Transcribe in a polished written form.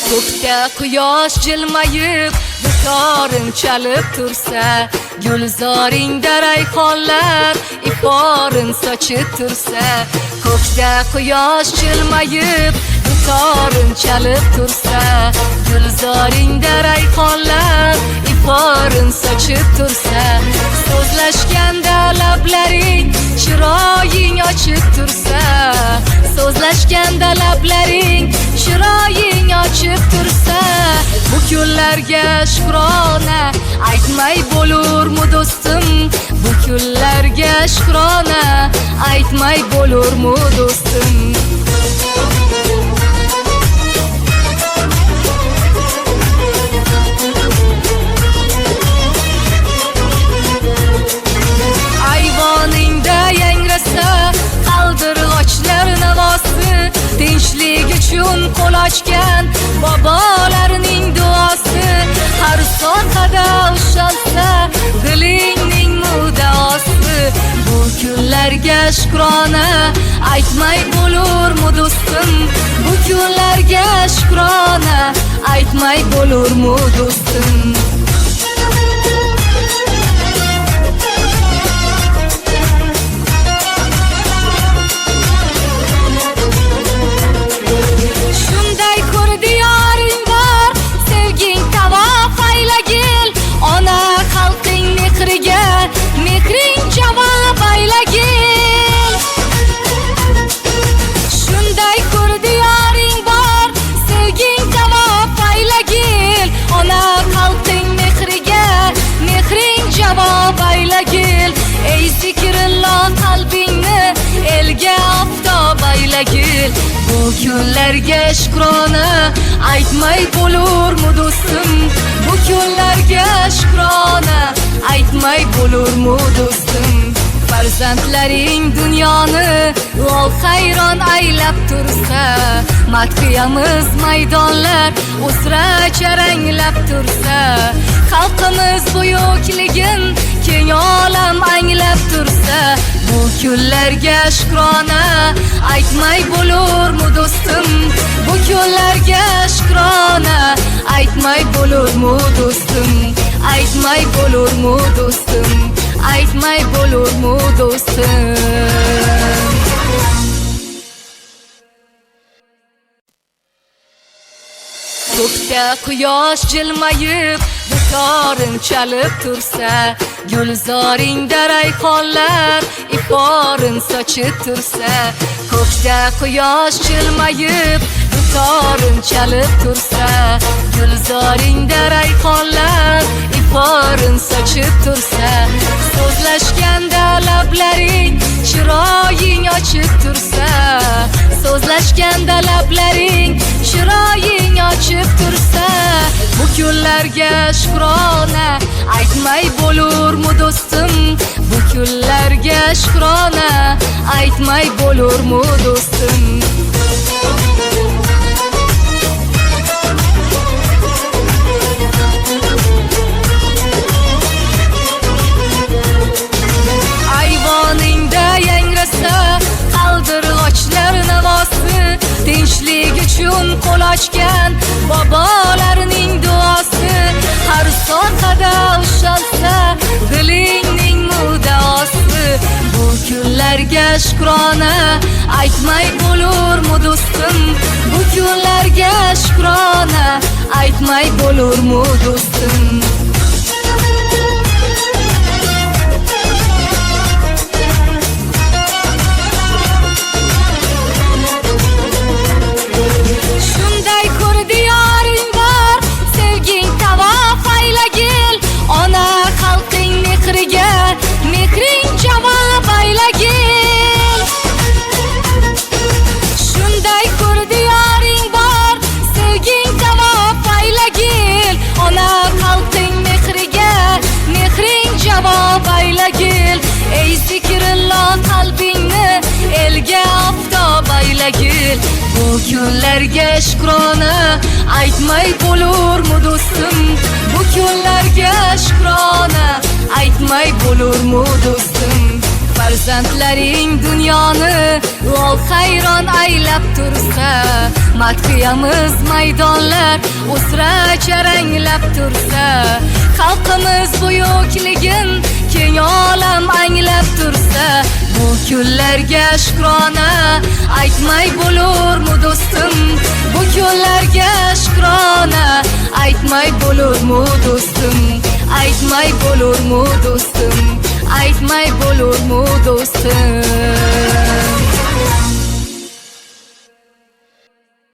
Ko'kda quyosh jilmayib, dutoring chalib tursa, gulzoringda rayhonlar iforin sochib tursa. Ko'kda quyosh jilmayib, dutoring chalib tursa, gulzoringda rayhonlar iforin sochib tursa. So'zlashganda lablaring chiroying ochib tursa, so'zlashganda lablaring chiroying ochib tursa. Bu kunlarga shukrona aytmay bo'lurmi do'stim? Bu kunlarga shukrona aytmay bo'lurmi do'stim? Ayvoningda yangrasa qaldirg'ochlar navosi, tinchlik uchun qo'l ochgan bobolarning duosi. Har sohada ushalsa dilingning muddaosi. Bu kunlarga shukrona aytmay bo'lurmi do'stim? Bu kunlarga shukrona aytmay bo'lurmi do'stim? Mehring javob aylagil. Shunday ko'r diyoring bor, sevging javob aylagil. Ona xalqing mehriga, mehring javob aylagil. Ey zikrillo qalbingni elga oftob aylagil. Bu kunlarga shukrona aytmay bo'lurmi do'stim? Bu kunlarga shukrona aytmay bo'lurmi do'stim? Farzandlaring dunyoni lol hayron aylab tursa, madhiyamiz maydonlar usra charanglab tursa, xalqimiz buyukligin keng olam anglab tursa. Bu kunlarga shukrona aytmay bo'lurmi do'stim? Bu kunlarga shukrona aytmay bo'lurmi do'stim? Aytmay bo'lurmi do'stim? Aytmay bo'lurmi do'stim? Ko'kda quyosh jilmayib, dutoring chalib tursa, gulzoringda rayhonlar iforin sochib tursa. Ko'kda quyosh jilmayib, dutoring chalib tursa, gulzoringda rayhonlar iforin sochib tursa. So'zlashganda lablaring chiroying ochib tursa, so'zlashganda lablaring chiroying ochib tursa. Bu kunlarga shukrona aytmay bo'lurmi do'stim? Bu kunlarga shukrona aytmay bo'lurmi do'stim? Ayvoningda yangrasa qaldirg'ochlar navosi, tinchlik uchun qo'l ochgan bobolarning duosi. Har sohada ushalsa dilingning muddaosi. Bu kunlarga shukrona aytmay bo'lurmi do'stim? Bu kunlarga shukrona aytmay bo'lurmi do'stim? Shunday ko'r diyoring bor, sevging javob aylagil. Ona xalqing mehriga, mehring javob aylagil. Shunday ko'r diyoring bor, sevging javob aylagil. Ona xalqing mehriga, mehring javob aylagil. Ey zikrillo qalbingni elga oftob aylagil. Bu kunlarga shukrona aytmay bo'lurmi do'stim? Bu kunlarga shukrona aytmay bo'lurmi do'stim? Farzandlaring dunyoni lol hayron aylab tursa, madhiyamiz maydonlar usra charanglab tursa, xalqimiz buyukligin keng olam anglab tursa, bu kunlarga shukrona aytmay bo'lurmi do'stim, bu kunlarga shukrona aytmay bo'lurmi do'stim, aytmay bo'lurmi do'stim, aytmay bo'lurmi do'stim.